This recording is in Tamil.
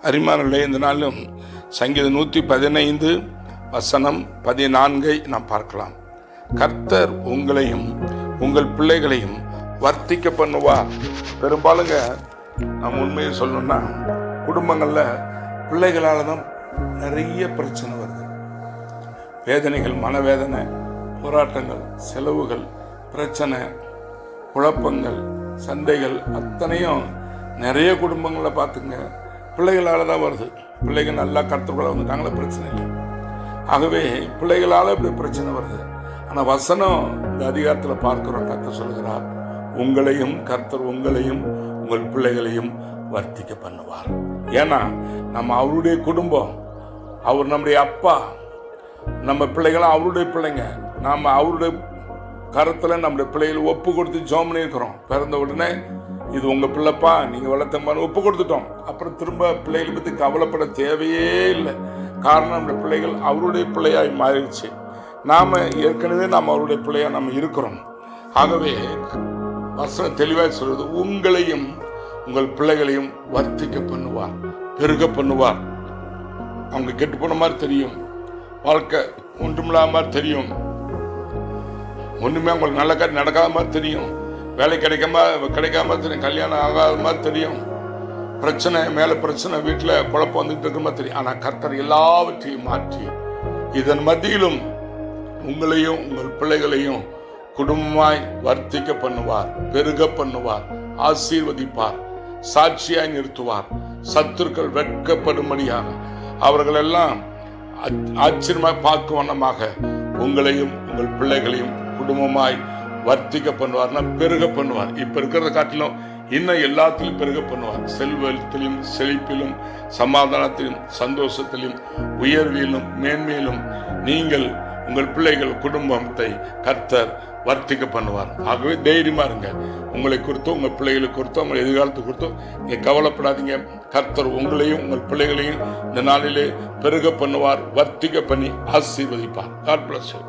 அரிமானங்களே, இந்த நாளும் சங்கீதம் 115 வசனம் 14 நாம் பார்க்கலாம். கர்த்தர் உங்களையும் உங்கள் பிள்ளைகளையும் வர்த்திக்க பண்ணுவார். பெரும்பாலுங்க நம்ம உண்மையை சொல்லணும்னா குடும்பங்களில் பிள்ளைகளால் தான் நிறைய பிரச்சனை வருது. வேதனைகள், மனவேதனை, போராட்டங்கள், செலவுகள், பிரச்சனை, குழப்பங்கள், சண்டைகள் அத்தனையும் நிறைய குடும்பங்களில் பார்த்துங்க பிள்ளைகளால் தான் வருது. பிள்ளைகள் நல்லா கர்த்தருக்குள்ள வந்துட்டாங்களா பிரச்சனை இல்லை. ஆகவே பிள்ளைகளால் இப்படி பிரச்சனை வருது. ஆனால் வசனம் இந்த அதிகாரத்தில் பார்க்குறோம். கர்த்தர் சொல்கிறார், கர்த்தர் உங்களையும் உங்கள் பிள்ளைகளையும் வர்த்திக்க பண்ணுவார். ஏன்னா நம்ம அவருடைய குடும்பம், அவர் நம்முடைய அப்பா, நம்ம பிள்ளைகளும் அவருடைய பிள்ளைங்க. நாம் அவருடைய கருத்தில் நம்முடைய பிள்ளைகளை ஒப்பு கொடுத்து ஜெபம் பண்ணியிருக்கிறோம். பிறந்த உடனே இது உங்கள் பிள்ளைப்பா, நீங்கள் வளர்த்தம்பான்னு ஒப்பு கொடுத்துட்டோம். அப்புறம் திரும்ப பிள்ளைகளை பற்றி கவலைப்பட தேவையே இல்லை. காரணம் நம்முடைய பிள்ளைகள் அவருடைய பிள்ளையாய் மாறிடுச்சு. நாம் ஏற்கனவே நாம் அவருடைய பிள்ளையாக நம்ம இருக்கிறோம். ஆகவே வசனம் தெளிவாக சொல்வது, உங்களையும் உங்கள் பிள்ளைகளையும் வர்த்திக்க பண்ணுவார், பெருக பண்ணுவார். அவங்க கெட்டு போன மாதிரி தெரியும், வாழ்க்கை ஒன்றுமில்லாத மாதிரி தெரியும், ஒன்றுமே அவங்களுக்கு நல்ல காரியம் நடக்காத மாதிரி தெரியும், வேலை கிடைக்காம தெரியும், கல்யாணம் ஆகாத மாதிரி தெரியும், பிரச்சனை மேலே பிரச்சனை, வீட்டில் குழப்பம் வந்துட்டு இருக்கிற மாதிரி தெரியும். ஆனால் கர்த்தர் எல்லாவற்றையும் மாற்றி இதன் மத்தியிலும் உங்களையும் உங்கள் பிள்ளைகளையும் குடும்பமாய் வர்த்திக்க பண்ணுவார், பெருக பண்ணுவார், ஆசீர்வதிப்பார், சாட்சியாய் நிறுத்துவார். சத்துருக்கள் வெட்கப்படும்படியாக அவர்கள் எல்லாம் ஆச்சரியமாய் பார்க்கும் வண்ணமாக உங்களையும் உங்கள் பிள்ளைகளையும் குடும்பமாய் வர்த்திக்க பண்ணுவார்னா பெருக பண்ணுவார். இப்ப இருக்கிறத காட்டிலும் இன்னும் எல்லாத்திலும் பெருக பண்ணுவார். செல்வத்திலும் செழிப்பிலும் சமாதானத்திலும் சந்தோஷத்திலும் உயர்விலும் மேன்மையிலும் நீங்கள் உங்கள் பிள்ளைகள் குடும்பத்தை கர்த்தர் வர்த்திக்க பண்ணுவார். ஆகவே தைரியமா இருங்க. உங்களை குறித்தோ உங்கள் பிள்ளைகளை குறித்தோ உங்கள் எதிர்காலத்தை குறித்தோ நீங்க கவலைப்படாதீங்க. கர்த்தர் உங்களையும் உங்கள் பிள்ளைகளையும் இந்த நாளிலே பெருக பண்ணுவார், வர்த்திக்க பண்ணி ஆசீர்வதிப்பார். God bless you.